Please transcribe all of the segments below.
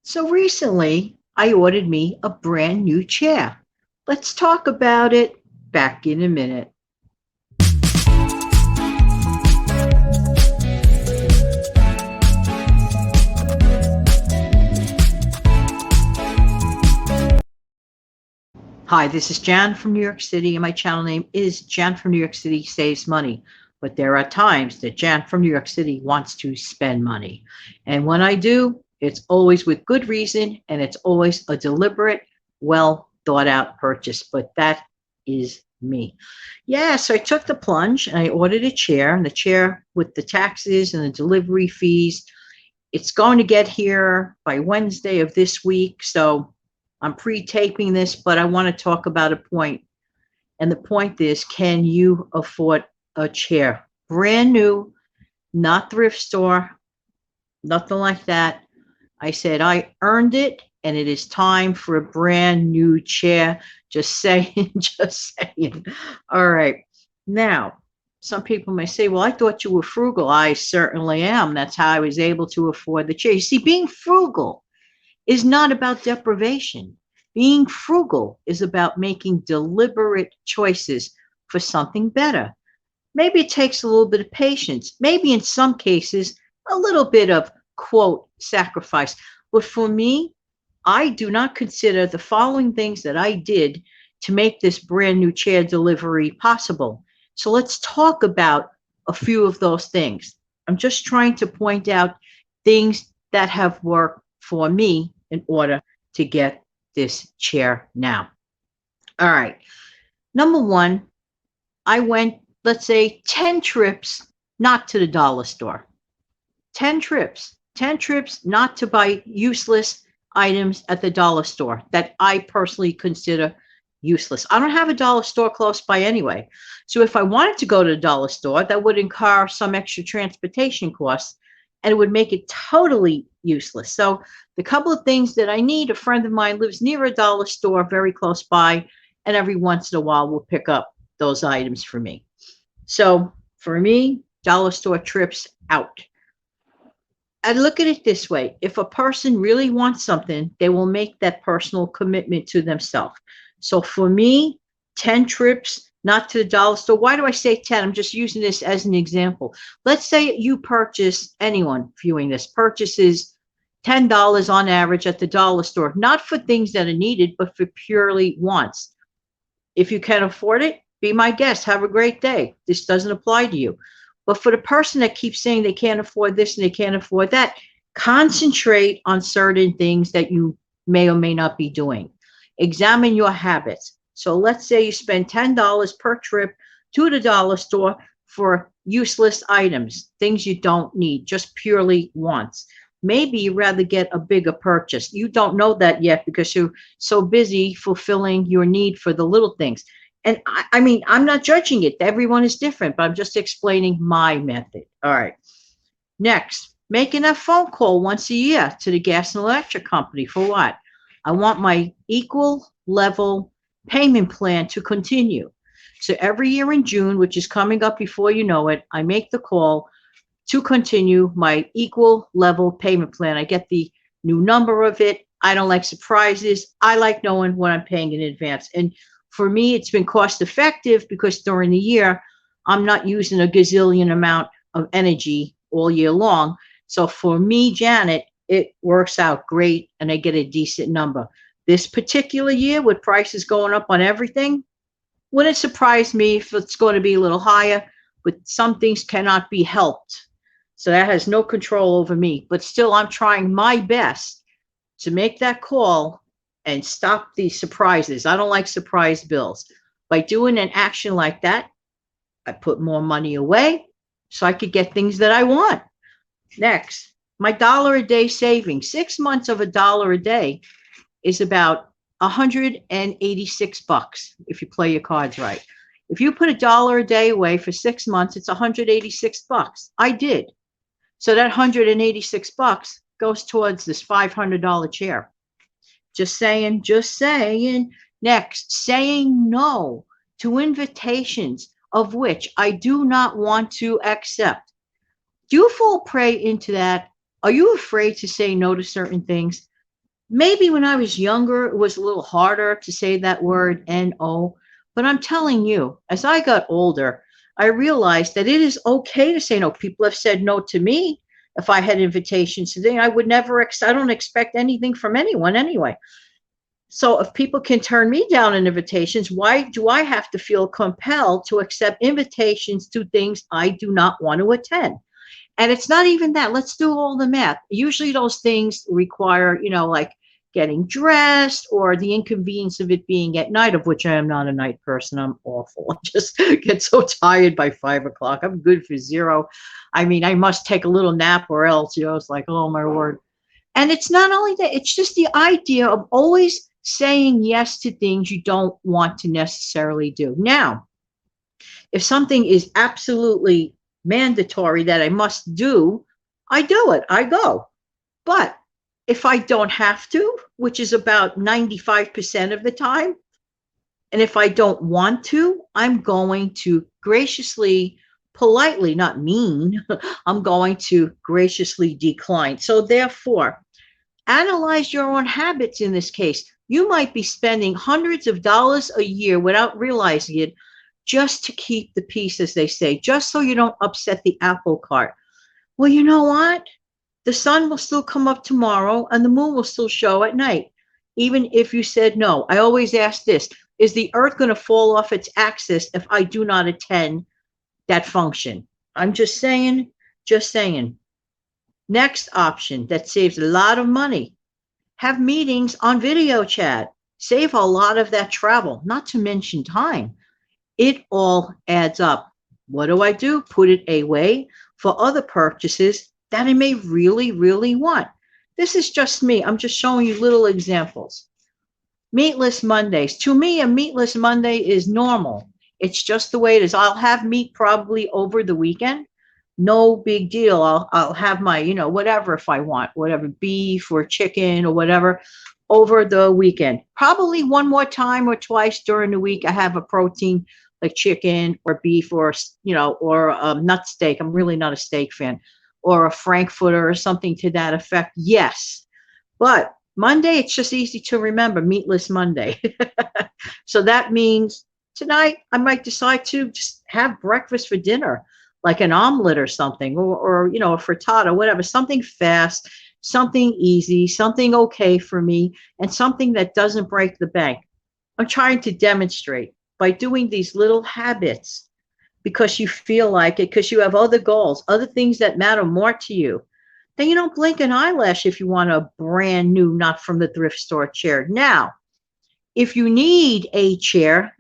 So recently, I ordered me a brand new chair. Let's talk about it. Back in a minute. Hi, this is Jan from New York City, and my channel name is Jan from New York City Saves Money. But there are times that Jan from New York City wants to spend money. And when I do, it's always with good reason, and it's always a deliberate, well thought out purchase. But that is me. Yeah, so I took the plunge and I ordered a chair, and the chair with the taxes and the delivery fees, it's going to get here by Wednesday of this week. So I'm pre-taping this, but I want to talk about a point. And the point is, can you afford a chair? Brand new, not thrift store, nothing like that. I said, I earned it, and it is time for a brand new chair. Just saying, just saying. All right. Now, some people may say, well, I thought you were frugal. I certainly am. That's how I was able to afford the chair. You see, being frugal is not about deprivation. Being frugal is about making deliberate choices for something better. Maybe it takes a little bit of patience. Maybe in some cases, a little bit of quote sacrifice. But for me, I do not consider the following things that I did to make this brand new chair delivery possible. So let's talk about a few of those things. I'm just trying to point out things that have worked for me in order to get this chair now. All right. Number one, I went, let's say, 10 trips not to the dollar store. 10 trips not to buy useless items at the dollar store that I personally consider useless. I don't have a dollar store close by anyway. So if I wanted to go to the dollar store, that would incur some extra transportation costs and it would make it totally useless. So the couple of things that I need, a friend of mine lives near a dollar store very close by, and every once in a while will pick up those items for me. So for me, dollar store trips out. I look at it this way. If a person really wants something, they will make that personal commitment to themselves. So for me, 10 trips, not to the dollar store. Why do I say 10? I'm just using this as an example. Let's say you purchase, anyone viewing this purchases $10 on average at the dollar store, not for things that are needed, but for purely wants. If you can afford it, be my guest. Have a great day. This doesn't apply to you. But for the person that keeps saying they can't afford this and they can't afford that, concentrate on certain things that you may or may not be doing. Examine your habits. So let's say you spend $10 per trip to the dollar store for useless items, things you don't need, just purely wants. Maybe you'd rather get a bigger purchase. You don't know that yet because you're so busy fulfilling your need for the little things. And I mean, I'm not judging it. Everyone is different, but I'm just explaining my method. All right. Next, making a phone call once a year to the gas and electric company. For what? I want my equal level payment plan to continue. So every year in June, which is coming up before you know it, I make the call to continue my equal level payment plan. I get the new number of it. I don't like surprises. I like knowing what I'm paying in advance. And for me, it's been cost effective because during the year, I'm not using a gazillion amount of energy all year long. So for me, Janet, it works out great and I get a decent number. This particular year, with prices going up on everything, wouldn't surprise me if it's going to be a little higher, but some things cannot be helped. So that has no control over me. But still, I'm trying my best to make that call and stop these surprises. I don't like surprise bills. By doing an action like that, I put more money away so I could get things that I want. Next, my dollar a day savings. 6 months of $1 a day is about $186 if you play your cards right. If you put $1 a day away for 6 months, it's $186. I did. So that $186 goes towards this $500 chair. Just saying, just saying. Next, saying no to invitations of which I do not want to accept. Do you fall prey into that? Are you afraid to say no to certain things? Maybe when I was younger, it was a little harder to say that word no. But I'm telling you, as I got older, I realized that it is okay to say no. People have said no to me. If I had invitations today, I would never, I don't expect anything from anyone anyway. So if people can turn me down in invitations, why do I have to feel compelled to accept invitations to things I do not want to attend? And it's not even that. Let's do all the math. Usually those things require, like getting dressed or the inconvenience of it being at night, of which I am not a night person. I'm awful. I just get so tired by 5 o'clock. I'm good for zero. I mean, I must take a little nap or else, it's like, oh my word. And it's not only that, it's just the idea of always saying yes to things you don't want to necessarily do. Now, if something is absolutely mandatory that I must do, I do it. I go. But if I don't have to, which is about 95% of the time, and if I don't want to, I'm going to graciously, politely, not mean, I'm going to graciously decline. So therefore, analyze your own habits in this case. You might be spending hundreds of dollars a year without realizing it just to keep the peace, as they say, just so you don't upset the apple cart. Well, you know what? The sun will still come up tomorrow and the moon will still show at night, even if you said no. I always ask this: is the earth going to fall off its axis if I do not attend that function? I'm just saying, just saying. Next option that saves a lot of money: have meetings on video chat. Save a lot of that travel, not to mention time. It all adds up. What do? Put it away for other purchases that I may really, really want. This is just me. I'm just showing you little examples. Meatless Mondays. To me, a meatless Monday is normal. It's just the way it is. I'll have meat probably over the weekend. No big deal. I'll have my, whatever if I want, whatever, beef or chicken or whatever over the weekend. Probably one more time or twice during the week, I have a protein like chicken or beef or, or nut steak. I'm really not a steak fan. Or a frankfurter or something to that effect. Yes. But Monday, it's just easy to remember, Meatless Monday. So that means tonight I might decide to just have breakfast for dinner, like an omelet or something, or a frittata, whatever, something fast, something easy, something okay for me, and something that doesn't break the bank. I'm trying to demonstrate by doing these little habits, because you feel like it, because you have other goals, other things that matter more to you, then you don't blink an eyelash if you want a brand new, not from the thrift store chair. Now, if you need a chair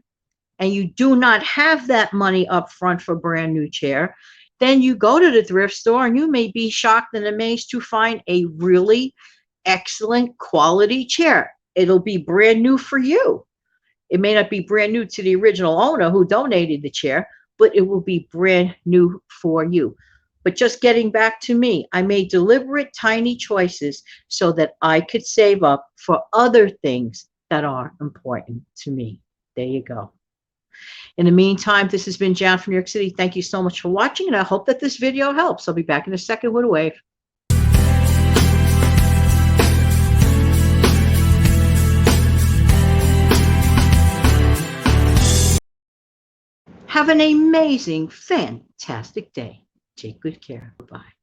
and you do not have that money up front for a brand new chair, then you go to the thrift store and you may be shocked and amazed to find a really excellent quality chair. It'll be brand new for you. It may not be brand new to the original owner who donated the chair, but it will be brand new for you. But just getting back to me, I made deliberate tiny choices so that I could save up for other things that are important to me. There you go. In the meantime, this has been Jan from New York City. Thank you so much for watching, and I hope that this video helps. I'll be back in a second with a wave. Have an amazing, fantastic day. Take good care. Bye-bye.